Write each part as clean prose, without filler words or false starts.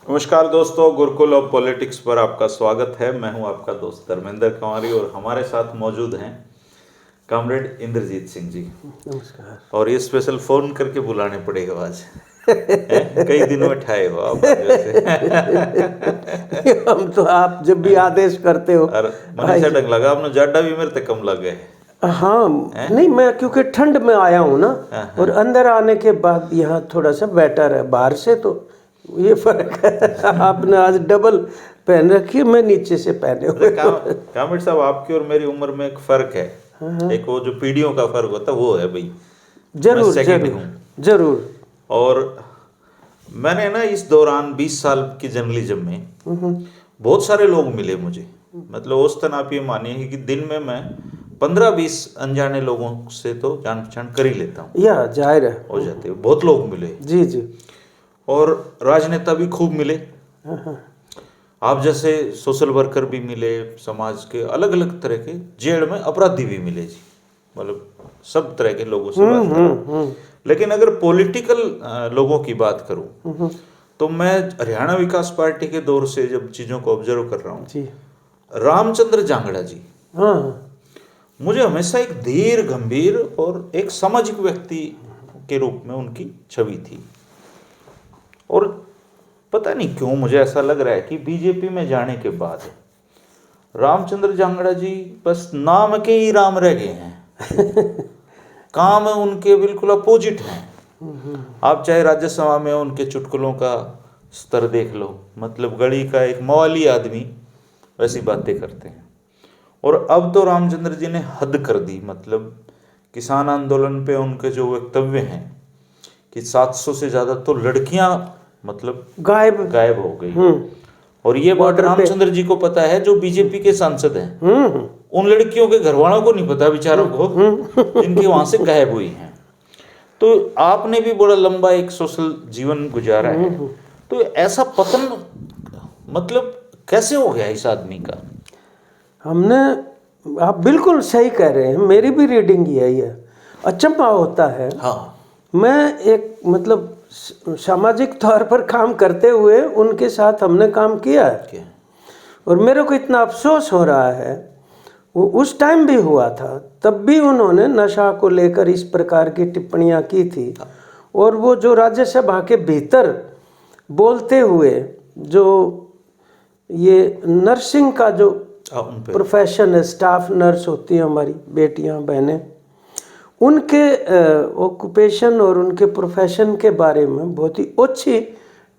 नमस्कार दोस्तों, Gurukul of politics पर आपका स्वागत है। मैं हूं आपका दोस्त धर्मेंद्र कुमारी और हमारे साथ मौजूद हैं कॉमरेड इंद्रजीत सिंह जी। नमस्कार। और ये स्पेशल फोन करके बुलाने पड़ेगा आज। कई दिनों में ठाए हो आप जैसे। हम तो आप जब भी आदेश करते हो। और मनी से डंग लगा आपने, जाडा भी मेरे तक कम लग गए। हाँ नहीं, मैं क्योंकि ठंड में आया हूँ ना, और अंदर आने के बाद यहाँ थोड़ा सा बेटर है, बाहर से तो ये फर्क है। आपने आज डबल पहन रखी है, मैं नीचे से पहने हुए। कॉमरेड साहब, आपकी और मेरी उम्र में एक फर्क है। एक वो जो पीढ़ियों का फर्क होता है वो है भाई। जरूर मैं सेकंड जरूर हूँ। जरूर। और मैंने ना इस दौरान 20 साल की जर्नलिज्म में बहुत सारे लोग मिले मुझे। मतलब उस दिन आप ये मानिए कि दिन में मैं 15-20 अनजाने लोगों से तो जान पहचान कर ही लेता हूँ। या जाहिर है, हो जाते हैं, बहुत लोग मिले। जी जी। और राजनेता भी खूब मिले, आप जैसे सोशल वर्कर भी मिले, समाज के अलग अलग तरह के, जेल में अपराधी भी मिले जी। मतलब सब तरह के लोगों से बात करूं। लेकिन अगर पॉलिटिकल लोगों की बात करूं तो मैं हरियाणा विकास पार्टी के दौर से जब चीज़ों को ऑब्जर्व कर रहा हूं जी। रामचंद्र जांगड़ा जी, हाँ मुझे हमेशा एक धीर गंभीर और एक सामाजिक व्यक्ति के रूप में उनकी छवि थी। और पता नहीं क्यों मुझे ऐसा लग रहा है कि बीजेपी में जाने के बाद रामचंद्र जांगड़ा जी बस नाम के ही राम रह गए हैं। काम उनके बिल्कुल अपोजिट हैं। आप चाहे राज्यसभा में उनके चुटकुलों का स्तर देख लो, मतलब गली का एक मवाली आदमी वैसी बातें करते हैं। और अब तो रामचंद्र जी ने हद कर दी। मतलब किसान आंदोलन पे उनके जो वक्तव्य हैं कि 700 से ज़्यादा तो लड़कियां मतलब गायब हो गई। और ये बात रामचंद्र जी को पता है, जो बीजेपी के सांसद हैं। उन लड़कियों के घर वालों को नहीं पता बेचारों को, जिनकी वहां से गायब हुई हैं। तो आपने भी बड़ा लंबा एक सोशल जीवन गुजारा है, तो ऐसा पतन मतलब कैसे हो गया इस आदमी का? हमने, आप बिल्कुल सही कह रहे हैं, मेरी भी रीडिंग यही है। अचंभा होता है। हाँ, मैं एक मतलब सामाजिक तौर पर काम करते हुए उनके साथ हमने काम किया है, और मेरे को इतना अफसोस हो रहा है, वो उस टाइम भी हुआ था, तब भी उन्होंने नशा को लेकर इस प्रकार की टिप्पणियां की थी। और वो जो राज्यसभा के भीतर बोलते हुए जो ये नर्सिंग का जो प्रोफेशन है, स्टाफ नर्स होती है हमारी बेटियां बहनें, उनके ऑक्यूपेशन और उनके प्रोफेशन के बारे में बहुत ही अच्छी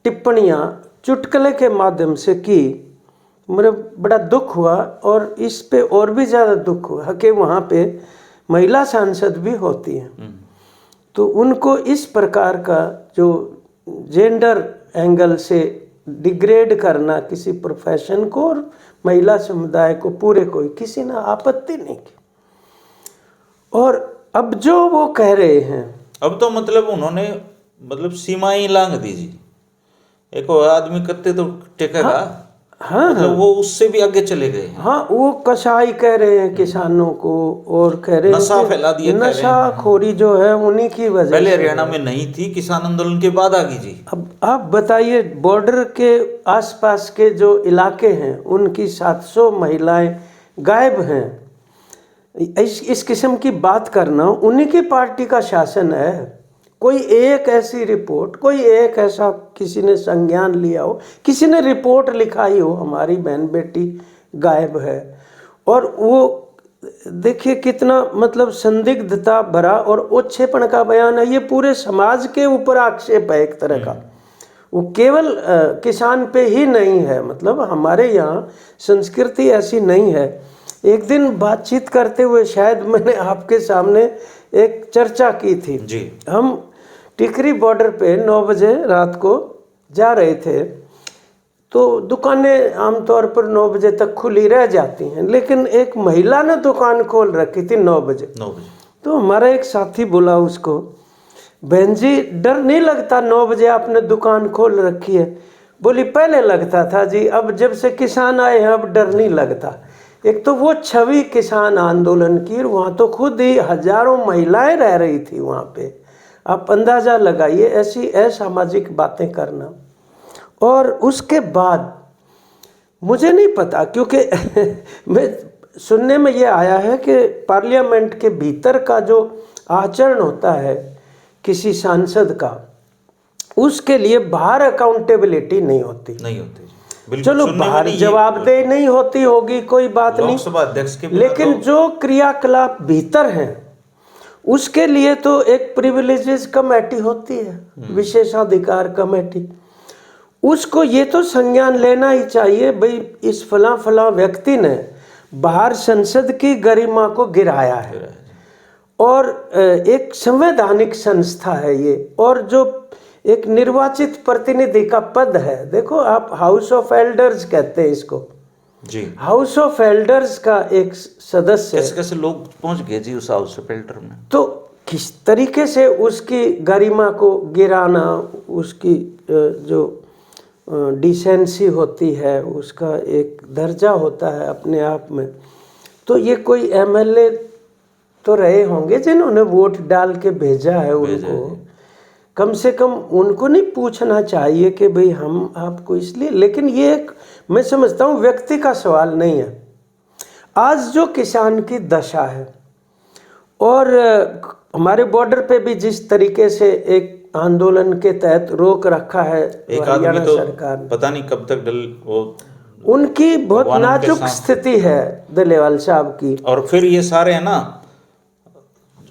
टिप्पणियां चुटकुले के माध्यम से की। मुझे बड़ा दुख हुआ, और इस पे और भी ज़्यादा दुख हुआ कि वहाँ पे महिला सांसद भी होती हैं, तो उनको इस प्रकार का जो जेंडर एंगल से डिग्रेड करना किसी प्रोफेशन को और महिला समुदाय को पूरे को, किसी ने आपत्ति नहीं की। और अब जो वो कह रहे हैं, अब तो मतलब उन्होंने मतलब सीमाएं लांघ दी जी। एक और आदमी करते तो टेकेगा। हाँ मतलब वो उससे भी आगे चले गए हैं। हाँ, वो कसाई कह रहे हैं किसानों को, और कह रहे हैं नशा फैला दिया, नशाखोरी जो है उन्हीं की वजह पहले से। हरियाणा में नहीं थी, किसान आंदोलन के बाद आ गई जी। अब आप बताइए, बॉर्डर के आसपास के जो इलाके हैं उनकी 700 महिलाएं गायब हैं। इस किस्म की बात करना, उन्हीं की पार्टी का शासन है। कोई एक ऐसी रिपोर्ट, कोई एक ऐसा किसी ने संज्ञान लिया हो, किसी ने रिपोर्ट लिखाई हो हमारी बहन बेटी गायब है, और वो देखिए कितना मतलब संदिग्धता भरा और ओछेपन का बयान है। ये पूरे समाज के ऊपर आक्षेप है एक तरह का। वो केवल किसान पे ही नहीं है, मतलब हमारे यहाँ संस्कृति ऐसी नहीं है। एक दिन बातचीत करते हुए शायद मैंने आपके सामने एक चर्चा की थी जी। हम टिकरी बॉर्डर पे 9 बजे रात को जा रहे थे, तो दुकानें आमतौर पर 9 बजे तक खुली रह जाती हैं, लेकिन एक महिला ने दुकान खोल रखी थी 9 बजे। तो हमारा एक साथी बोला उसको, बहन जी डर नहीं लगता 9 बजे आपने दुकान खोल रखी है? बोली पहले लगता था जी, अब जब से किसान आए हैं अब डर नहीं लगता। एक तो वो छवि किसान आंदोलन की, वहाँ तो खुद ही हजारों महिलाएं रह रही थी वहाँ पे। आप अंदाज़ा लगाइए ऐसी असामाजिक बातें करना। और उसके बाद मुझे नहीं पता, क्योंकि मैं सुनने में ये आया है कि पार्लियामेंट के भीतर का जो आचरण होता है किसी सांसद का, उसके लिए बाहर अकाउंटेबिलिटी नहीं होती। नहीं होती जी, बिल्कुल। चलो सुनने में बाहर नहीं, जवाबदेही नहीं होती होगी, कोई बात नहीं, लोकसभा अध्यक्ष के बिना लेकिन तो- जो क्रियाकलाप भीतर हैं उसके लिए तो एक प्रिविलेजेस कमेटी होती है, विशेषाधिकार कमेटी। उसको ये तो संज्ञान लेना ही चाहिए, भाई इस फला फला व्यक्ति ने बाहर संसद की गरिमा को गिराया है, और एक संवैधानिक संस्था है ये, और जो एक निर्वाचित प्रतिनिधि का पद है। देखो आप हाउस ऑफ एल्डर्स कहते हैं इसको जी, हाउस ऑफ एल्डर्स का एक सदस्य, कैसे कैसे लोग पहुंच गए जी उस हाउस ऑफ एल्डर में। तो किस तरीके से उसकी गरिमा को गिराना, उसकी जो डिसेंसी होती है, उसका एक दर्जा होता है अपने आप में। तो ये कोई एमएलए तो रहे होंगे जिन्होंने वोट डाल के भेजा है उनको, कम से कम उनको नहीं पूछना चाहिए कि भाई हम आपको इसलिए। लेकिन ये एक मैं समझता हूँ व्यक्ति का सवाल नहीं है। आज जो किसान की दशा है, और हमारे बॉर्डर पे भी जिस तरीके से एक आंदोलन के तहत रोक रखा है एक आदमी हरियाणा तो सरकार ने, पता नहीं कब तक वो उनकी बहुत भगवान उनके नाजुक साथ- स्थिति है दलेवाल साहब की। और फिर ये सारे है ना,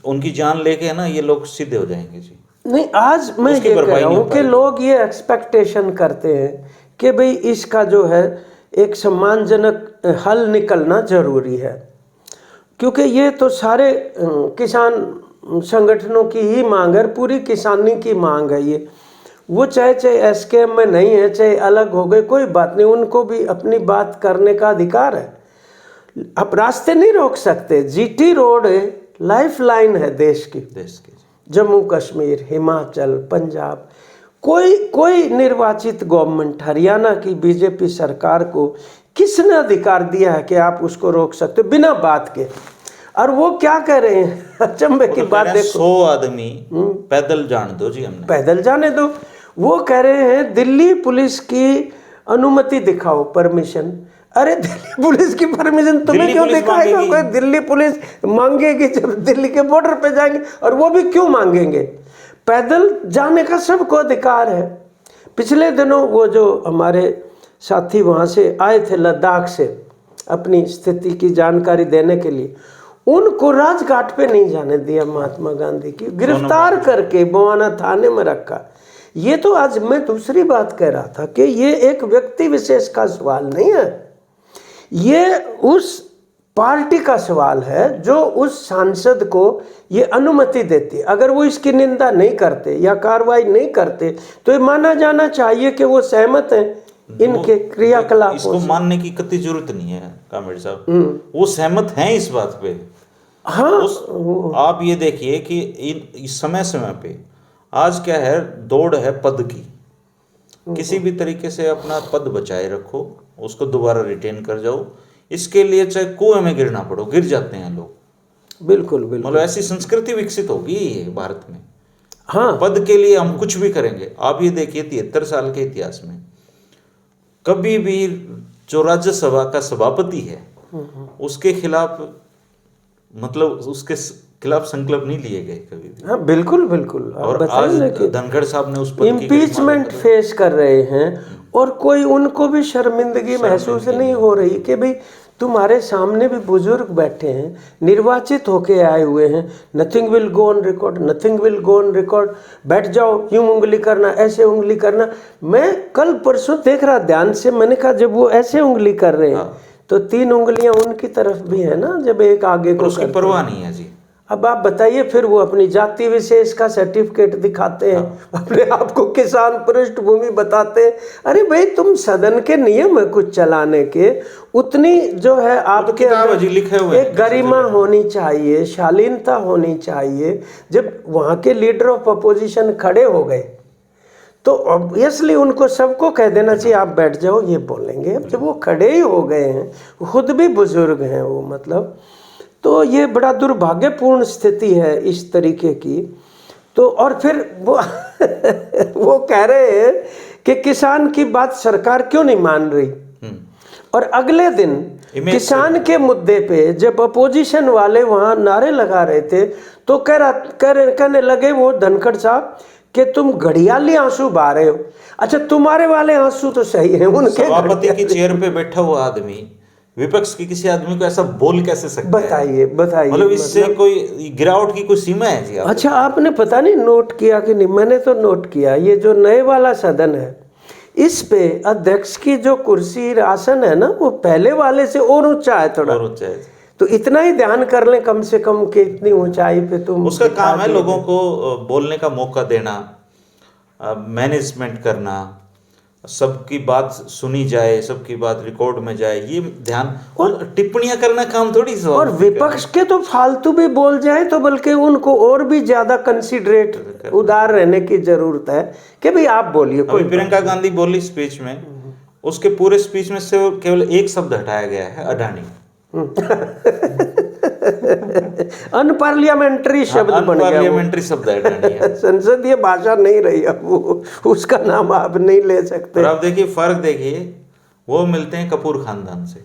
उनकी जान लेके है ना ये लोग सीधे हो जाएंगे जी। नहीं, आज मैं उसकी ये कह भरपाई रहा नहीं हूँ हो कि पाएगी। लोग ये एक्सपेक्टेशन करते हैं कि भाई इसका जो है एक सम्मानजनक हल निकलना जरूरी है, क्योंकि ये तो सारे किसान संगठनों की ही मांग है, पूरी किसानी की मांग है ये। वो चाहे एसकेएम में नहीं है, चाहे अलग हो गए, कोई बात नहीं, उनको भी अपनी बात करने का अधिकार है। आप रास्ते नहीं रोक सकते। जीटी रोड लाइफ लाइन है देश की। जम्मू कश्मीर, हिमाचल, पंजाब, कोई निर्वाचित गवर्नमेंट, हरियाणा की बीजेपी सरकार को किसने अधिकार दिया है कि आप उसको रोक सकते हो बिना बात के? और वो क्या कह रहे हैं, अचंभे की बात देखो, 100 आदमी पैदल जाने दो जी, हमने पैदल जाने दो। वो कह रहे हैं दिल्ली पुलिस की अनुमति दिखाओ, परमिशन। अरे दिल्ली पुलिस की परमिशन तुम्हें दिल्ली क्यों पुलिस दिखाएगा मांगेगी। कोई? दिल्ली पुलिस मांगेगी जब दिल्ली के बॉर्डर पे जाएंगे। और वो भी क्यों मांगेंगे? पैदल जाने का सबको अधिकार है। पिछले दिनों वो जो हमारे साथी वहाँ से आए थे लद्दाख से अपनी स्थिति की जानकारी देने के लिए, उनको राजघाट पे नहीं जाने दिया महात्मा गांधी की, गिरफ्तार करके बवाना थाने में रखा। ये तो आज मैं दूसरी बात कह रहा था कि ये एक व्यक्ति विशेष का सवाल नहीं है, ये उस पार्टी का सवाल है जो उस सांसद को ये अनुमति देती है। अगर वो इसकी निंदा नहीं करते या कार्रवाई नहीं करते तो ये माना जाना चाहिए कि वो सहमत हैं इनके क्रियाकलापों इसको से। मानने की कतई जरूरत नहीं है कामेड़ साहब, वो सहमत हैं इस बात पे। हाँ, आप ये देखिए कि इस समय पे आज क्या है, दौड़ है पद की। किसी भी तरीके से अपना पद बचाए रखो, उसको दोबारा रिटेन कर जाओ। इसके लिए चाहे कुएं में गिरना पड़ो, गिर जाते हैं लोग। बिल्कुल बिल्कुल, मतलब ऐसी संस्कृति विकसित होगी ये भारत में। हाँ, पद के लिए हम कुछ भी करेंगे। आप ये देखिए 73 साल के इतिहास में कभी भी जो राज्यसभा का सभापति है उसके खिलाफ, मतलब उसके खिलाफ संकल्प नहीं लिए गए कभी भी। हाँ, बिल्कुल बिल्कुल। आप और आज बताइए कि धनखड़ साहब ने उस पद की इम्पीचमेंट फेस कर रहे हैं और कोई उनको भी शर्मिंदगी महसूस नहीं हो रही कि भाई तुम्हारे सामने भी बुजुर्ग बैठे हैं, निर्वाचित होके आए हुए हैं, nothing will go on record, nothing will go on record, बैठ जाओ, यूं उंगली करना, ऐसे उंगली करना। मैं कल परसों देख रहा ध्यान से, मैंने कहा जब वो ऐसे उंगली कर रहे हैं तो 3 उंगलियां उनकी तरफ भी है ना, जब एक आगे को उसकी परवाह नहीं है जी। अब आप बताइए, फिर वो अपनी जाति विशेष का सर्टिफिकेट दिखाते हैं, अपने आप को किसान पृष्ठभूमि बताते हैं। अरे भाई तुम सदन के नियम है कुछ चलाने के, उतनी जो है आपके अंदर लिखे हुए एक गरिमा होनी चाहिए, शालीनता होनी चाहिए। जब वहाँ के लीडर ऑफ अपोजिशन खड़े हो गए तो ऑब्वियसली उनको सबको कह देना चाहिए आप बैठ जाओ, ये बोलेंगे। अब जब वो खड़े ही हो गए हैं, खुद भी बुजुर्ग हैं वो, मतलब तो ये बड़ा दुर्भाग्यपूर्ण स्थिति है इस तरीके की। तो और फिर वो वो कह रहे हैं कि किसान की बात सरकार क्यों नहीं मान रही। और अगले दिन किसान के मुद्दे पे जब अपोजिशन वाले वहां नारे लगा रहे थे तो कहने लगे वो धनखड़ साहब कि तुम घड़ियाली आंसू बहा रहे हो। अच्छा, तुम्हारे वाले आंसू तो सही है, उनके सभापति की चेयर पे बैठा हुआ आदमी विपक्ष के किसी आदमी को ऐसा बोल कैसे सकता बताइए बताइए, मतलब इससे कोई गिरावट की कोई सीमा है जी? अच्छा, आपने पता नहीं नोट किया कि नहीं, मैंने तो नोट किया, ये जो नए वाला सदन है इस पे अध्यक्ष की जो कुर्सी आसन है ना वो पहले वाले से और ऊंचा है, थोड़ा और ऊंचा है। तो इतना ही ध्यान कर लें कम से कम कि इतनी ऊंचाई पे तुम। उसका काम है लोगों को बोलने का मौका देना, मैनेजमेंट करना, सबकी बात सुनी जाए, सबकी बात रिकॉर्ड में जाए, ये ध्यान। और टिप्पणियां करना काम थोड़ी सा। और विपक्ष के तो फालतू भी बोल जाए तो बल्कि उनको और भी ज्यादा कंसिडरेट उदार रहने की जरूरत है कि भाई आप बोलिए। अभी प्रियंका गांधी बोली स्पीच में, उसके पूरे स्पीच में से केवल एक शब्द हटाया गया है, अडानी। अनपार्लियामेंट्री शब्द बन गया, अनपार्लियामेंट्री शब्द है अडानी। संसदीय भाषा नहीं रही अब वो, उसका नाम आप नहीं ले सकते। और आप देखिए फर्क देखिए, वो मिलते हैं कपूर खानदान से।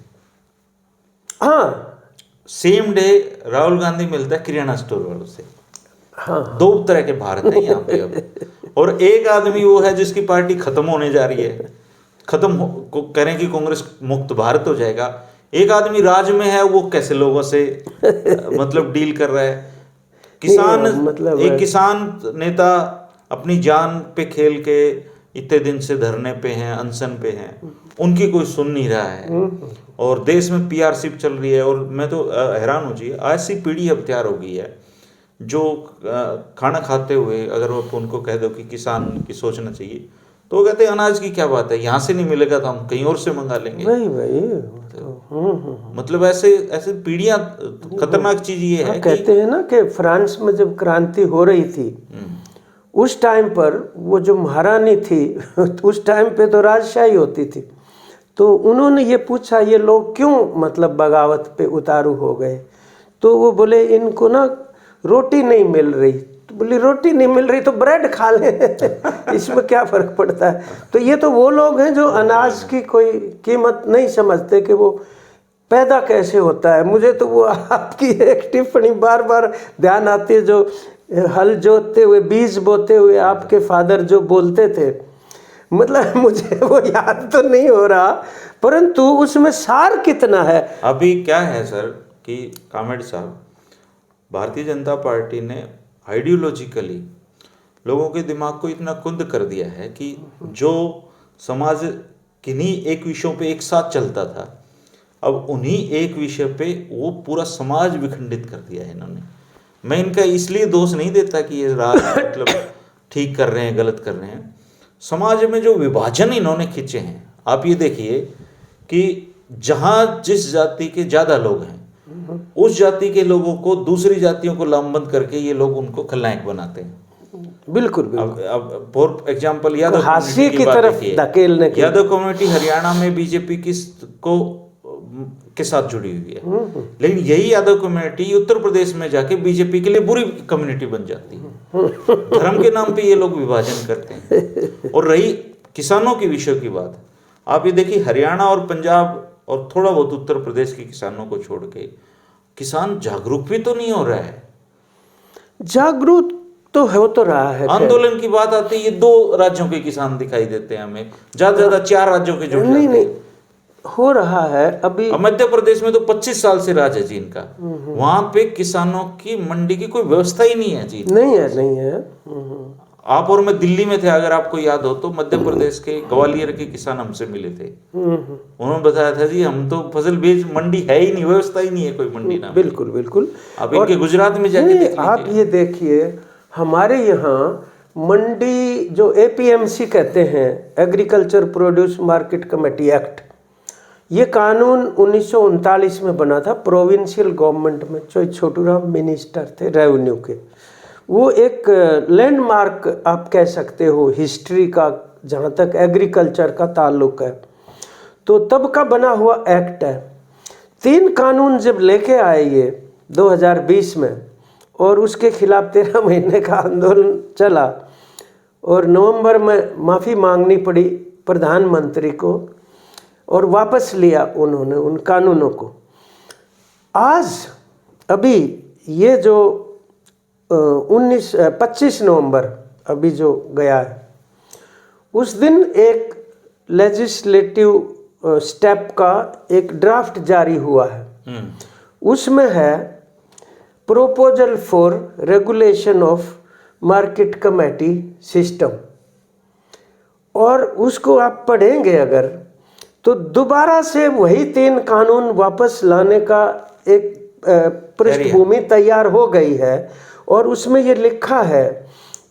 हाँ, सेम डे राहुल गांधी मिलता है किराना स्टोर वालों से। हाँ, दो तरह के भारत है यहाँ पे अब। और एक आदमी वो है जिसकी पार्टी खत्म होने जा रही है, करें कि कांग्रेस मुक्त भारत हो जाएगा। एक आदमी राज में है, वो कैसे लोगों से मतलब डील कर रहा है। किसान मतलब एक किसान नेता अपनी जान पे खेल के इतने दिन से धरने पे हैं, अनशन पे हैं, उनकी कोई सुन नहीं रहा है। और देश में पीआरशिप चल रही है। और मैं तो हैरान हूँ जी, ऐसी पीढ़ी अब तैयार हो गई है जो खाना खाते हुए अगर आप उनको कह दो कि किसान की सोचना चाहिए तो वो कहते हैं अनाज की क्या बात है, यहाँ से नहीं मिलेगा तो हम कहीं और से मंगा लेंगे। मतलब ऐसे पीढ़ियां, खतरनाक चीज ये है। कहते हैं ना कि फ्रांस में जब क्रांति हो रही थी उस टाइम पर वो जो महारानी थी उस टाइम पे तो राजशाही होती थी, तो उन्होंने ये पूछा ये लोग क्यों मतलब बगावत पे उतारू हो गए। तो वो बोले इनको ना रोटी नहीं मिल रही। तो बोली रोटी नहीं मिल रही तो ब्रेड खा ले इसमें क्या फर्क पड़ता है। तो ये तो वो लोग हैं जो अनाज की कोई कीमत नहीं समझते कि वो पैदा कैसे होता है। मुझे तो वो आपकी एक टिप्पणी बार बार ध्यान आती है, जो हल जोतते हुए बीज बोते हुए आपके फादर जो बोलते थे, मतलब मुझे वो याद तो नहीं हो रहा परंतु उसमें सार कितना है। अभी क्या है सर कि कामेड साहब, भारतीय जनता पार्टी ने आइडियोलॉजिकली लोगों के दिमाग को इतना कुंद कर दिया है कि जो समाज किन्हीं एक विषयों पे एक साथ चलता था, अब उन्हीं एक विषय पे वो पूरा समाज विखंडित कर दिया है इन्होंने। मैं इनका इसलिए दोष नहीं देता कि ये राज मतलब ठीक कर रहे हैं गलत कर रहे हैं। समाज में जो विभाजन इन्होंने खींचे हैं, आप ये देखिए कि जहाँ जिस जाति के ज़्यादा लोग हैं उस जाति के लोगों को दूसरी जातियों को लामबंद करके ये लोग उनको खलनायक बनाते हैं। बिल्कुल बिल्कुल। अब फॉर एग्जाम्पल यादव हाशिए की तरफ धकेलने के, यादव कम्युनिटी हरियाणा में बीजेपी के साथ जुड़ी हुई है, लेकिन यही यादव कम्युनिटी उत्तर प्रदेश में जाके बीजेपी के लिए बुरी कम्युनिटी बन जाती है। धर्म के नाम पे ये लोग विभाजन करते हैं। और रही किसानों के विषय की बात, आप ये देखिए हरियाणा और पंजाब और थोड़ा बहुत उत्तर प्रदेश के किसानों को छोड़ के किसान जागरूक भी तो नहीं हो रहा है। जागरूक तो हो तो रहा है। आंदोलन की बात आती है, ये 2 राज्यों के किसान दिखाई देते हैं हमें, ज्यादा से ज्यादा 4 राज्यों के जुड़ नहीं नहीं हो रहा है अभी। मध्य प्रदेश में तो 25 साल से राज है जी इनका, वहां पे किसानों की मंडी की कोई व्यवस्था ही नहीं है जी। नहीं है। आप और मैं दिल्ली में थे, अगर आपको याद हो तो मध्य प्रदेश के ग्वालियर के किसान हमसे मिले थे। उन्होंने बताया था जी हम तो फसल बेच, मंडी है ही नहीं, व्यवस्था ही नहीं है कोई मंडी ना। बिल्कुल बिल्कुल। आप इनके गुजरात में जाके देख लीजिए। आप ये देखिए हमारे यहाँ मंडी जो एपीएमसी कहते हैं, agriculture produce market committee act, ये कानून 1939 में बना था प्रोविंशियल गवर्नमेंट में, जो छोटूराम मिनिस्टर थे रेवेन्यू के। वो एक लैंडमार्क आप कह सकते हो हिस्ट्री का, जहाँ तक एग्रीकल्चर का ताल्लुक है। तो तब का बना हुआ एक्ट है। 3 कानून जब लेके आए ये 2020 में, और उसके खिलाफ 13 महीने का आंदोलन चला, और नवंबर में माफ़ी मांगनी पड़ी प्रधानमंत्री को और वापस लिया उन्होंने उन कानूनों को। आज अभी ये जो 25 नवंबर अभी जो गया है, उस दिन एक लेजिस्लेटिव स्टेप का एक ड्राफ्ट जारी हुआ है। उसमें है proposal for regulation of market committee system, और उसको आप पढ़ेंगे अगर तो दोबारा से वही 3 कानून वापस लाने का एक पृष्ठभूमि तैयार हो गई है। और उसमें ये लिखा है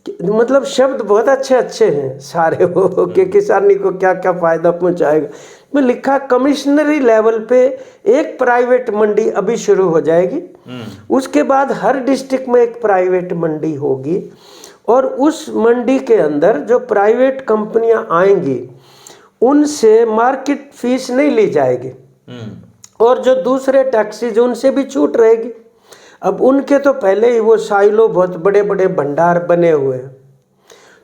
कि मतलब शब्द बहुत अच्छे अच्छे हैं सारे वो कि किसानी को क्या क्या फ़ायदा पहुंचाएगा। में लिखा कमिश्नरी लेवल पे एक प्राइवेट मंडी अभी शुरू हो जाएगी, उसके बाद हर डिस्ट्रिक्ट में एक प्राइवेट मंडी होगी, और उस मंडी के अंदर जो प्राइवेट कंपनियां आएंगी उनसे मार्केट फीस नहीं ली जाएगी, और जो दूसरे टैक्सीज उनसे भी छूट रहेगी। अब उनके तो पहले ही वो साइलो बहुत बड़े बड़े भंडार बने हुए हैं,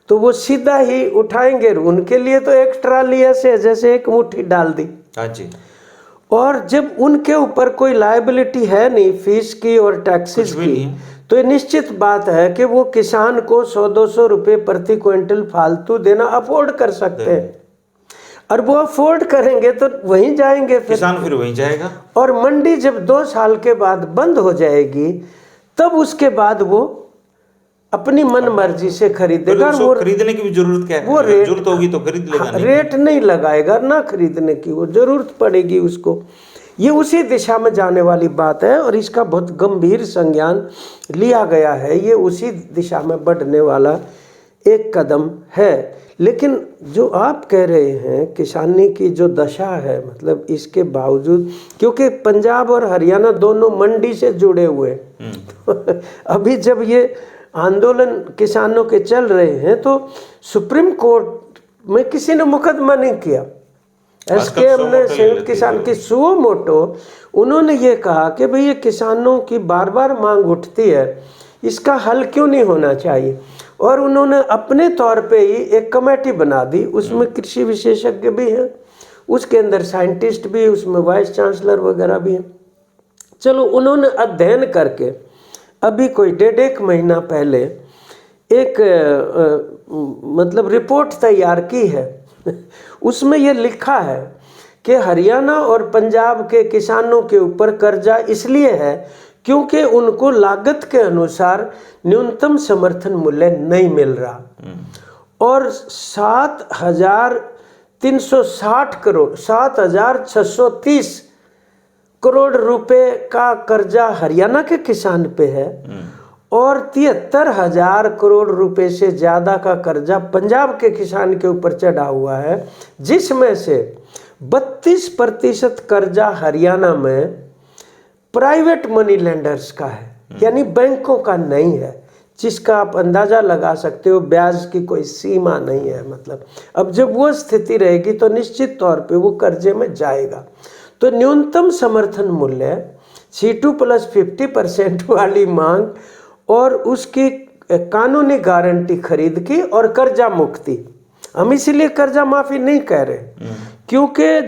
तो वो सीधा ही उठाएंगे। उनके लिए तो एक ट्राली ऐसे जैसे एक मुट्ठी डाल दी। हाँ जी। और जब उनके ऊपर कोई लायबिलिटी है नहीं फीस की और टैक्सेस की, तो ये निश्चित बात है कि वो किसान को 100-200 रुपये प्रति क्विंटल फालतू देना अफोर्ड कर सकते हैं, और वो अफोर्ड करेंगे तो वहीं जाएंगे किसान फिर वहीं जाएगा। और मंडी जब 2 साल के बाद बंद हो जाएगी, तब उसके बाद वो अपनी मन मर्जी से खरीदेगा। वो खरीदने की भी जरूरत क्या है, वो रेट जरूरत होगी तो खरीद लेगा, नहीं रेट नहीं लगाएगा, ना खरीदने की वो जरूरत पड़ेगी उसको। ये उसी दिशा में जाने वाली बात है, और इसका बहुत गंभीर संज्ञान लिया गया है। ये उसी दिशा में बढ़ने वाला एक कदम है। लेकिन जो आप कह रहे हैं किसानी की जो दशा है, मतलब इसके बावजूद, क्योंकि पंजाब और हरियाणा दोनों मंडी से जुड़े हुए हैं अभी जब ये आंदोलन किसानों के चल रहे हैं तो सुप्रीम कोर्ट में किसी ने मुकदमा नहीं किया। एसकेएम ने संयुक्त किसान की सुओ मोटो, उन्होंने ये कहा कि भाई ये किसानों की बार बार मांग उठती है, इसका हल क्यों नहीं होना चाहिए। और उन्होंने अपने तौर पे ही एक कमेटी बना दी, उसमें कृषि विशेषज्ञ भी हैं, उसके अंदर साइंटिस्ट भी, उसमें वाइस चांसलर वगैरह भी हैं। चलो, उन्होंने अध्ययन करके अभी कोई 1.5 महीना पहले एक मतलब रिपोर्ट तैयार की है उसमें ये लिखा है कि हरियाणा और पंजाब के किसानों के ऊपर कर्जा इसलिए है क्योंकि उनको लागत के अनुसार न्यूनतम समर्थन मूल्य नहीं मिल रहा, और 7,630 करोड़ रुपए का कर्जा हरियाणा के किसान पे है, और 73,000 करोड़ रुपए से ज़्यादा का कर्जा पंजाब के किसान के ऊपर चढ़ा हुआ है, जिसमें से 32% कर्जा हरियाणा में प्राइवेट मनी लेंडर्स का है, यानी बैंकों का नहीं है, जिसका आप अंदाज़ा लगा सकते हो ब्याज की कोई सीमा नहीं है। मतलब अब जब वो स्थिति रहेगी तो निश्चित तौर पे वो कर्जे में जाएगा। तो न्यूनतम समर्थन मूल्य C2 + 50% वाली मांग और उसकी कानूनी गारंटी खरीद की और कर्जा मुक्ति। हम इसीलिए कर्जा माफी नहीं कह रहे, क्योंकि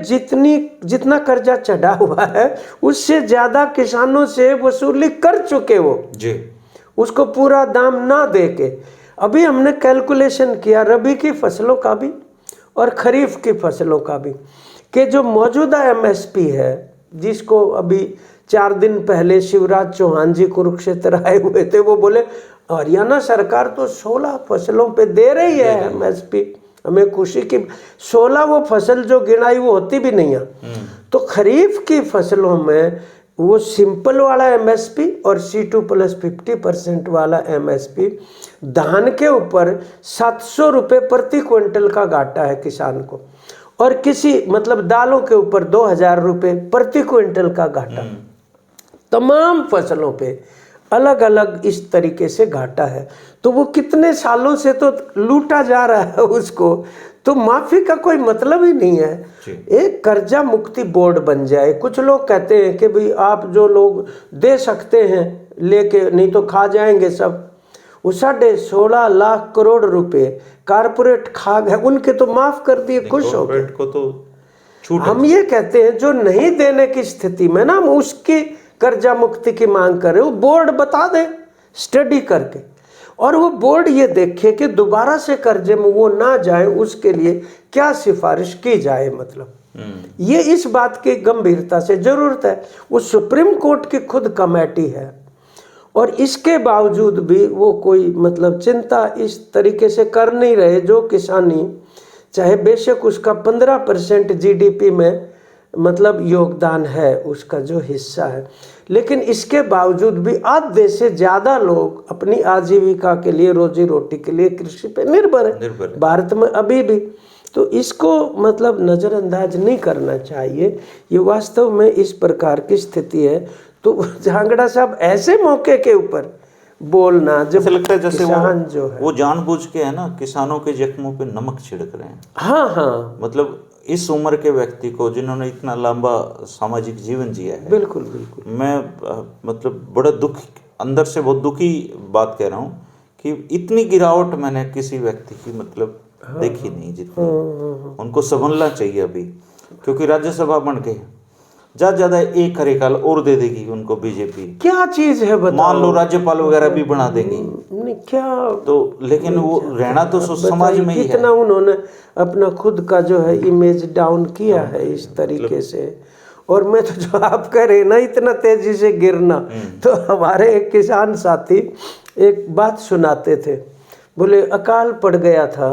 जितना कर्जा चढ़ा हुआ है उससे ज्यादा किसानों से वसूली कर चुके वो जी, उसको पूरा दाम ना दे के। अभी हमने कैलकुलेशन किया रबी की फसलों का भी और खरीफ की फसलों का भी, कि जो मौजूदा MSP है, जिसको अभी 4 दिन पहले शिवराज चौहान जी कुरुक्षेत्र आए हुए थे, वो बोले हरियाणा सरकार तो 16 फसलों पे दे रही है MSP, हमें खुशी की 16 वो फसल जो गिनाई वो होती भी नहीं है। तो खरीफ की फसलों में वो सिंपल वाला MSP और C2 + 50% वाला MSP, धान के ऊपर 700 रुपये प्रति क्विंटल का घाटा है किसान को, और किसी मतलब दालों के ऊपर 2,000 रुपये प्रति क्विंटल का घाटा। तमाम फसलों पे अलग अलग इस तरीके से घाटा है। तो वो कितने सालों से तो लूटा जा रहा है उसको, तो माफी का कोई मतलब ही नहीं है। एक कर्जा मुक्ति बोर्ड बन जाए। कुछ लोग कहते हैं कि भाई आप जो लोग दे सकते हैं लेके, नहीं तो खा जाएंगे सब। वो 16.5 लाख करोड़ रुपए कारपोरेट खा गए, उनके तो माफ कर दिए, खुश हो गए। को तो छूट हम ये कहते हैं जो नहीं देने की स्थिति में ना, हम उसकी कर्जा मुक्ति की मांग कर रहे हो, बोर्ड बता दे स्टडी करके, और वो बोर्ड ये देखे कि दोबारा से कर्जे में वो ना जाए, उसके लिए क्या सिफारिश की जाए। मतलब ये इस बात की गंभीरता से जरूरत है। वो सुप्रीम कोर्ट की खुद कमेटी है, और इसके बावजूद भी वो कोई मतलब चिंता इस तरीके से कर नहीं रहे। जो किसानी चाहे बेशक उसका 15% जीडीपी में मतलब योगदान है, उसका जो हिस्सा है, लेकिन इसके बावजूद भी आधे से ज़्यादा लोग अपनी आजीविका के लिए, रोजी रोटी के लिए कृषि पे निर्भर है भारत में अभी भी। तो इसको मतलब नज़रअंदाज नहीं करना चाहिए। ये वास्तव में इस प्रकार की स्थिति है। तो झांगड़ा साहब ऐसे मौके के ऊपर बोलना, जब ऐसा लगता है जैसे किसान जो है वो जानबूझ के है ना, किसानों के जख्मों पे नमक छिड़क रहे हैं। हाँ हाँ, मतलब इस उम्र के व्यक्ति को, जिन्होंने इतना लंबा सामाजिक जीवन जिया है, बिल्कुल बिल्कुल, मैं मतलब बड़ा दुख, अंदर से बहुत दुखी बात कह रहा हूँ कि इतनी गिरावट मैंने किसी व्यक्ति की मतलब देखी नहीं जितनी। उनको संभलना चाहिए अभी, क्योंकि राज्यसभा बन के ज्यादा एक कार्यकाल और दे देगी उनको बीजेपी। क्या चीज है बताओ, मान लो राज्यपाल वगैरह भी बना देंगी नहीं क्या तो, लेकिन वो रहना तो समाज में ही है। कितना उन्होंने अपना खुद का जो है इमेज डाउन किया है इस तरीके से। और मैं तो जो आप कह रहे ना इतना तेजी से गिरना, तो हमारे एक किसान साथी एक बात सुनाते थे, बोले अकाल पड़ गया था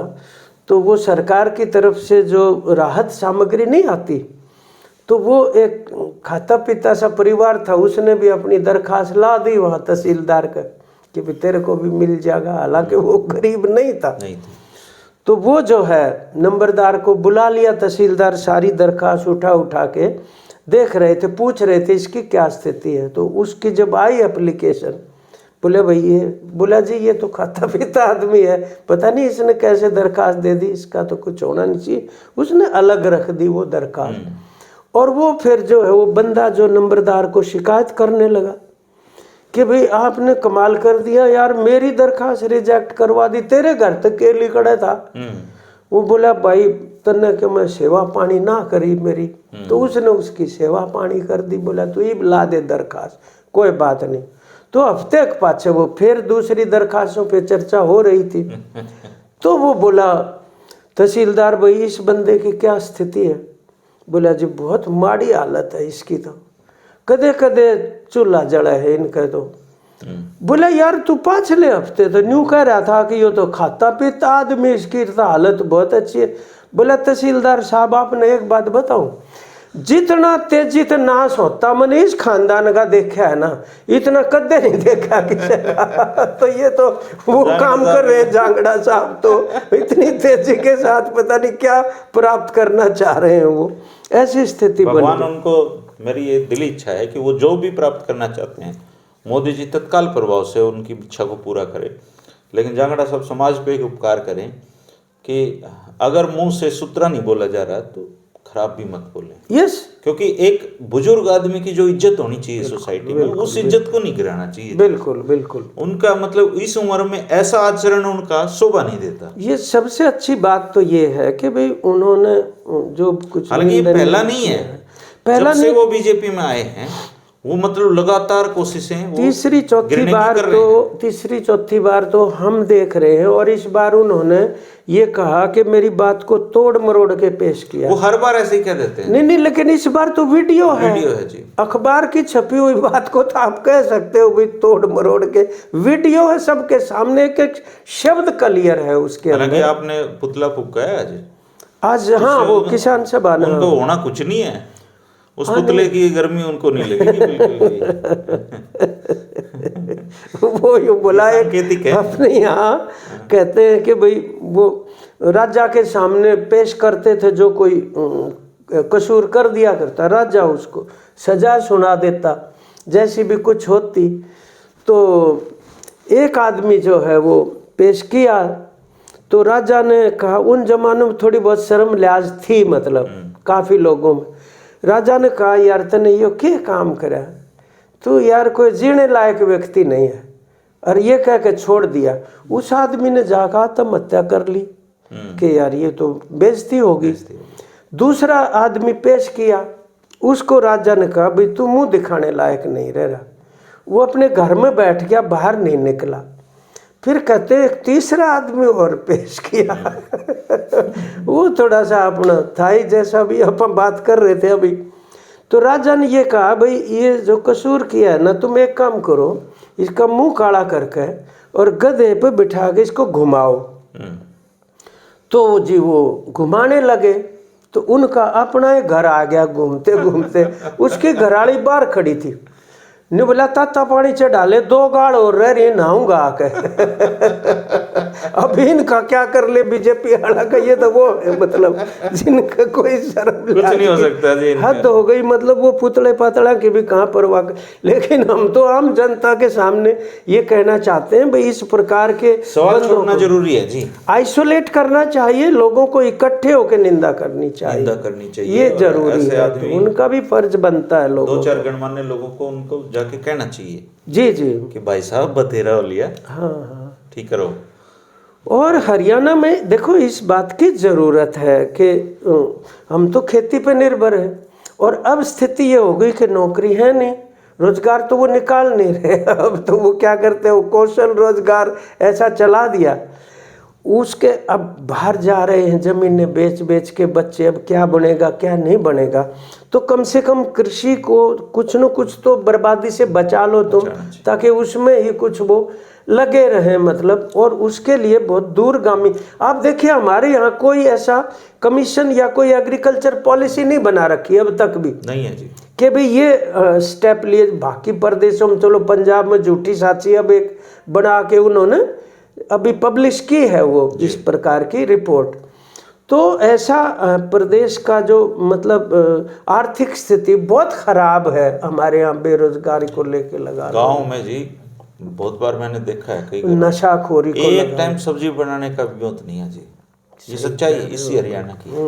तो वो सरकार की तरफ से जो राहत सामग्री नहीं आती, तो वो एक खाता पीता सा परिवार था, उसने भी अपनी दरखास्त ला दी वहाँ तहसीलदार का कि भी तेरे को भी मिल जाएगा। हालांकि वो गरीब नहीं था, तो वो जो है नंबरदार को बुला लिया, तहसीलदार सारी दरखास्त उठा के देख रहे थे, पूछ रहे थे इसकी क्या स्थिति है। तो उसकी जब आई एप्लीकेशन, बोले भाई ये, बोला जी ये तो खाता पीता आदमी है, पता नहीं इसने कैसे दरखास्त दे दी, इसका तो कुछ होना नहीं चाहिए। उसने अलग रख दी वो दरखास्त, और वो फिर जो है वो बंदा जो नंबरदार को शिकायत करने लगा कि भाई आपने कमाल कर दिया यार, मेरी दरखास्त रिजेक्ट करवा दी, तेरे घर तक के लिखड़ा था। वो बोला भाई तन्ने कि मैं सेवा पानी ना करी मेरी, तो उसने उसकी सेवा पानी कर दी। बोला तू ही ला दे दरखास्त, कोई बात नहीं। तो हफ्ते के पाछे वो फिर दूसरी दरखास्तों पे चर्चा हो रही थी। तो वो बोला तहसीलदार भाई इस बंदे की क्या स्थिति है? बोला जी बहुत माड़ी हालत है इसकी, तो कदे कदे चूल्हा जला है इनका तो। बोला यार तू पाछले हफ्ते तो न्यू कह रहा था कि ये तो खाता पीता आदमी, इसकी तो हालत बहुत अच्छी है। बोला तहसीलदार साहब आपने एक बात बताऊं, जितना तेजित नाश होता मैंने इस खानदान का देखा है ना, इतना कदे नहीं देखा किसी का। तो ये तो वो काम कर रहे झांगड़ा साहब, तो इतनी तेजी के साथ पता नहीं क्या प्राप्त करना चाह रहे हैं वो, ऐसी स्थिति बनी। भगवान उनको, मेरी ये दिली इच्छा है कि वो जो भी प्राप्त करना चाहते हैं मोदी जी तत्काल प्रभाव से उनकी इच्छा को पूरा करें। लेकिन झांगड़ा साहब समाज पे एक उपकार करें कि अगर मुंह से सूत्रा नहीं बोला जा रहा तो खराब भी मत बोले। यस, क्योंकि एक बुजुर्ग आदमी की जो इज्जत होनी चाहिए सोसाइटी में, उस इज्जत को नहीं गिराना चाहिए। बिल्कुल बिल्कुल, उनका मतलब इस उम्र में ऐसा आचरण उनका शोभा नहीं देता। ये सबसे अच्छी बात तो ये है कि भाई उन्होंने जो कुछ, हालांकि ये पहला नहीं है, पहला जब से वो बीजेपी में आए हैं वो मतलब लगातार कोशिशें, तीसरी चौथी बार तो हम देख रहे हैं। और इस बार उन्होंने ये कहा कि मेरी बात को तोड़ मरोड़ के पेश किया। वो हर बार ऐसे ही कह देते हैं। नहीं, लेकिन इस बार तो वीडियो है जी। अखबार की छपी हुई बात को तो आप कह सकते हो भाई तोड़ मरोड़ के, वीडियो है सबके सामने, एक शब्द क्लियर है उसके अंदर। हालांकि आपने पुतला फूका है आज हाँ, वो किसान सभा ने, उनको होना कुछ नहीं है, उस पुतले की गर्मी उनको नहीं लगेगी बिल्कुल भी। वो यूँ बोला है अपने यहाँ, कहते हैं कि भाई वो राजा के सामने पेश करते थे, जो कोई कसूर कर दिया करता राजा उसको सजा सुना देता, जैसी भी कुछ होती। तो एक आदमी जो है वो पेश किया, तो राजा ने कहा, उन जमानों में थोड़ी बहुत शर्म लिहाज थी मतलब काफ़ी लोगों में। राजा ने कहा यार तने यो क्या काम करा, तू यार कोई जीने लायक व्यक्ति नहीं है, और ये कह के छोड़ दिया। उस आदमी ने जाकर आत्महत्या कर ली कि यार ये तो बेइज्जती होगी। दूसरा आदमी पेश किया, उसको राजा ने कहा भाई तू मुंह दिखाने लायक नहीं रह रहा। वो अपने घर में बैठ गया, बाहर नहीं निकला। फिर कहते एक तीसरा आदमी और पेश किया वो थोड़ा सा अपना थाई जैसा भी अपन बात कर रहे थे अभी। तो राजा ने ये कहा भाई ये जो कसूर किया है ना, तुम एक काम करो, इसका मुंह काला करके और गधे पे बिठा के इसको घुमाओ। तो जी वो घुमाने लगे तो उनका अपना ही घर आ गया घूमते घूमते। उसकी घरवाली बाहर खड़ी थी, ने बोला ताता पानी चढ़ा ले, 2 गाड़ और रह रही नहाऊंगा आके अब इनका क्या कर ले बीजेपी वाला का, ये तो वो है मतलब जिनका कोई शर्म कुछ नहीं हो सकता जी, हद हो गई। मतलब वो पुतले पतला की भी कहाँ परवाह। लेकिन हम तो आम जनता के सामने ये कहना चाहते हैं भाई इस प्रकार के सवाल छोड़ना जरूरी है जी, आइसोलेट करना चाहिए, लोगों को इकट्ठे होकर निंदा करनी चाहिए, ये जरूरी है। तो उनका भी फर्ज बनता है, लोगों 2-4 गणमान्य लोगों को उनको जाके कहना चाहिए जी जी कि भाई साहब बतेरा हो लिया, हाँ ठीक करो। और हरियाणा में देखो इस बात की ज़रूरत है कि हम तो खेती पे निर्भर है, और अब स्थिति ये हो गई कि नौकरी है नहीं, रोजगार तो वो निकाल नहीं रहे अब तो वो क्या करते हैं, वो कौशल रोजगार ऐसा चला दिया उसके। अब बाहर जा रहे हैं ज़मीनें बेच बेच के बच्चे, अब क्या बनेगा क्या नहीं बनेगा। तो कम से कम कृषि को कुछ न कुछ तो बर्बादी से बचा लो तुम, ताकि उसमें ही कुछ वो लगे रहे मतलब। और उसके लिए बहुत दूरगामी, आप देखिए हमारे यहाँ कोई ऐसा कमीशन या कोई एग्रीकल्चर पॉलिसी नहीं बना रखी अब तक भी नहीं है जी कि भाई ये स्टेप लिए। बाकी प्रदेशों में चलो, पंजाब में झूठी साची अब एक बना के उन्होंने अभी पब्लिश की है वो इस प्रकार की रिपोर्ट। तो ऐसा प्रदेश का जो मतलब आर्थिक स्थिति बहुत खराब है हमारे यहाँ, बेरोजगारी को लेके लगा। गांव में जी बहुत बार मैंने देखा है कई नशाखोरी को एक टाइम सब्जी बनाने का भी बहुत नहीं है जी, ये सच्चाई इसी हरियाणा की है।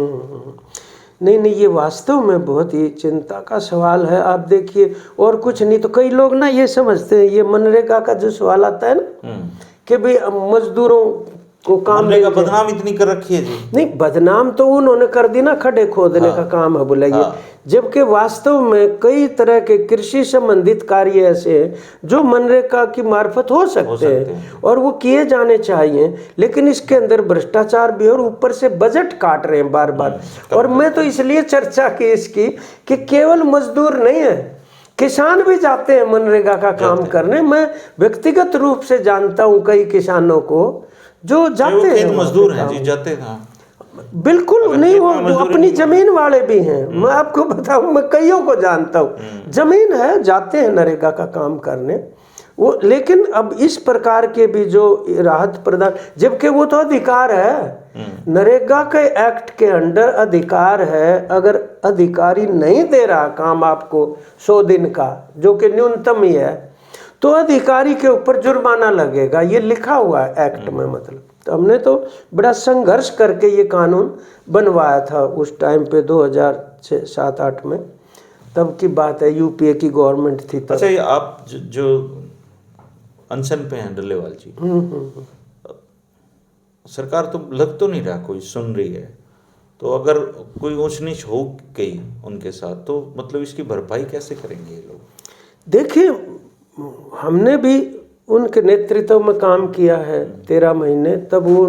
नहीं नहीं, ये वास्तव में बहुत ही चिंता का सवाल है। आप देखिए, और कुछ नहीं तो कई लोग ना ये समझते हैं, ये मनरेगा का जो सवाल आता है ना कि भाई मजदूरों को काम का बदनाम इतनी कर रखी है जी। नहीं, बदनाम तो उन्होंने कर दी ना, खड्डे खोदने का काम है बोला ये। जबकि वास्तव में कई तरह के कृषि संबंधित कार्य ऐसे हैं जो मनरेगा की मार्फत हो सकते हैं और वो किए जाने चाहिए, लेकिन इसके अंदर भ्रष्टाचार भी और ऊपर से बजट काट रहे हैं बार बार। और मैं तो इसलिए चर्चा की इसकी कि केवल मजदूर नहीं है, किसान भी जाते हैं मनरेगा का काम करने। मैं व्यक्तिगत रूप से जानता हूँ कई किसानों को जो जाते हैं, मजदूर हैं जी, जाते हैं। बिल्कुल नहीं, वो अपनी जमीन वाले भी हैं। मैं आपको बताऊं, मैं कईयों को जानता हूँ, जमीन है, जाते हैं नरेगा का काम करने वो। लेकिन अब इस प्रकार के भी जो राहत प्रदान, जबकि वो तो अधिकार है, नरेगा के एक्ट के अंडर अधिकार है। अगर अधिकारी नहीं दे रहा काम आपको 100 दिन का, जो कि न्यूनतम ही है, तो अधिकारी के ऊपर जुर्माना लगेगा, ये लिखा हुआ है एक्ट में मतलब। तो हमने तो बड़ा संघर्ष करके ये कानून बनवाया था उस टाइम पे 2007-8 में, तब की बात है, यूपीए की गवर्नमेंट थी तब। अच्छा, ये आप जो अनशन पे हैं डल्लेवाल जी, सरकार तो लग तो नहीं रहा कोई सुन रही है, तो अगर कोई ऊंच नीच हो गई उनके साथ तो मतलब इसकी भरपाई कैसे करेंगे ये लोग? देखिए, हमने भी उनके नेतृत्व में काम किया है 13 महीने। तब वो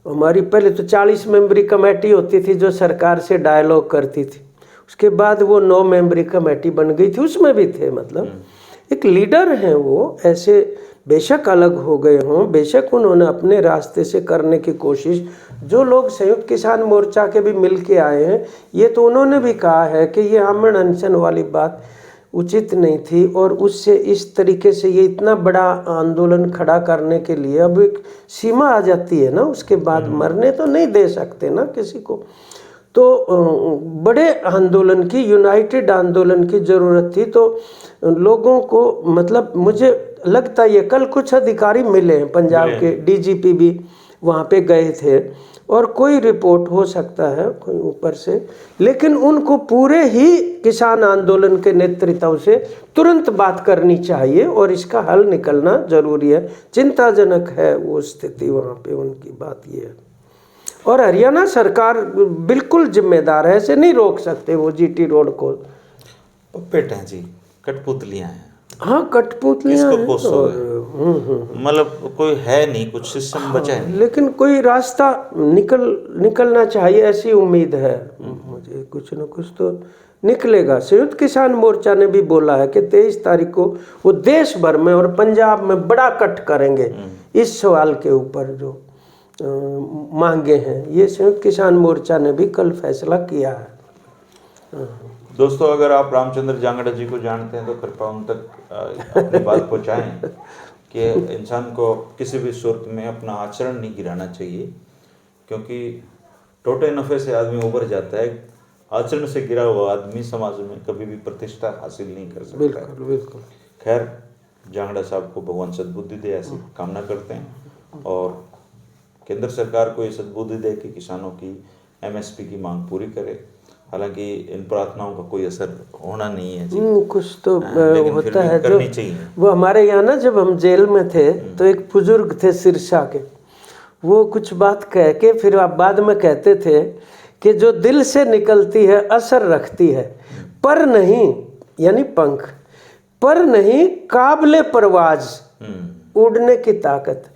हमारी पहले तो 40 मेंबरी कमेटी होती थी जो सरकार से डायलॉग करती थी, उसके बाद वो 9 मेंबरी कमेटी बन गई थी, उसमें भी थे मतलब एक लीडर हैं वो। ऐसे बेशक अलग हो गए हों, बेशक उन्होंने अपने रास्ते से करने की कोशिश, जो लोग संयुक्त किसान मोर्चा के भी मिल के आए हैं, ये तो उन्होंने भी कहा है कि ये आमरण अनशन वाली बात उचित नहीं थी। और उससे इस तरीके से ये इतना बड़ा आंदोलन खड़ा करने के लिए अब एक सीमा आ जाती है ना, उसके बाद मरने तो नहीं दे सकते ना किसी को। तो बड़े आंदोलन की, यूनाइटेड आंदोलन की ज़रूरत थी। तो लोगों को मतलब मुझे लगता है, ये कल कुछ अधिकारी मिले हैं पंजाब के, डीजीपी भी वहाँ पे गए थे और कोई रिपोर्ट हो सकता है कोई ऊपर से, लेकिन उनको पूरे ही किसान आंदोलन के नेतृत्व से तुरंत बात करनी चाहिए और इसका हल निकलना जरूरी है। चिंताजनक है वो स्थिति वहाँ पे, उनकी बात ये है। और हरियाणा सरकार बिल्कुल जिम्मेदार है, ऐसे नहीं रोक सकते वो जीटी रोड को। पपेट हैं जी, कठपुतलियां हैं। हाँ, कठपुतलियां किसको हैं कोसोगे? मतलब कोई है नहीं, कुछ सिस्टम बचा है नहीं। लेकिन कोई रास्ता निकलना चाहिए, ऐसी उम्मीद है मुझे। कुछ न कुछ तो निकलेगा। संयुक्त किसान मोर्चा ने भी बोला है कि 23 तारीख को वो देश भर में और पंजाब में बड़ा कट करेंगे इस सवाल के ऊपर जो मांगे हैं। ये संयुक्त किसान मोर्चा ने भी कल फैसला किया है। दोस्तों, अगर आप रामचंद्र जांगड़ा जी को जानते हैं तो कृपया उन तक अपनी बात पहुंचाएं कि इंसान को किसी भी सूरत में अपना आचरण नहीं गिराना चाहिए, क्योंकि टोटे नफे से आदमी उबर जाता है, आचरण से गिरा हुआ आदमी समाज में कभी भी प्रतिष्ठा हासिल नहीं कर सकता। बिल्कुल बिल्कुल। खैर, जांगड़ा साहब को भगवान सद्बुद्धि दे, ऐसी कामना करते हैं, और केंद्र सरकार को ये सद्बुद्धि दे कि किसानों की MSP की मांग पूरी करे। हालांकि इन प्रार्थनाओं का कोई असर होना नहीं है जी। कुछ तो लेकिन फिर होता भी है जो करनी चाहिए। वो हमारे यहाँ ना, जब हम जेल में थे तो एक बुजुर्ग थे सिरसा के, वो कुछ बात कह के फिर आप बाद में कहते थे कि जो दिल से निकलती है असर रखती है, पर नहीं, यानी पंख पर नहीं, काबिले परवाज, उड़ने की ताकत।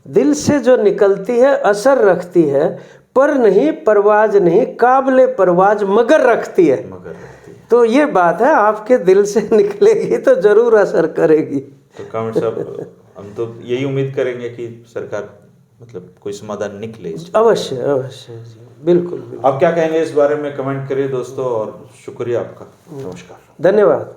दिल से जो निकलती है असर रखती है, पर नहीं, परवाज नहीं, काबिले परवाज मगर रखती है। तो ये बात है, आपके दिल से निकलेगी तो जरूर असर करेगी। तो कामड़ साहब, हम तो यही उम्मीद करेंगे कि सरकार मतलब कोई समाधान निकले। अवश्य अवश्य जी, बिल्कुल बिल्कुल। आप क्या कहेंगे इस बारे में कमेंट करिए दोस्तों, और शुक्रिया आपका। नमस्कार, धन्यवाद।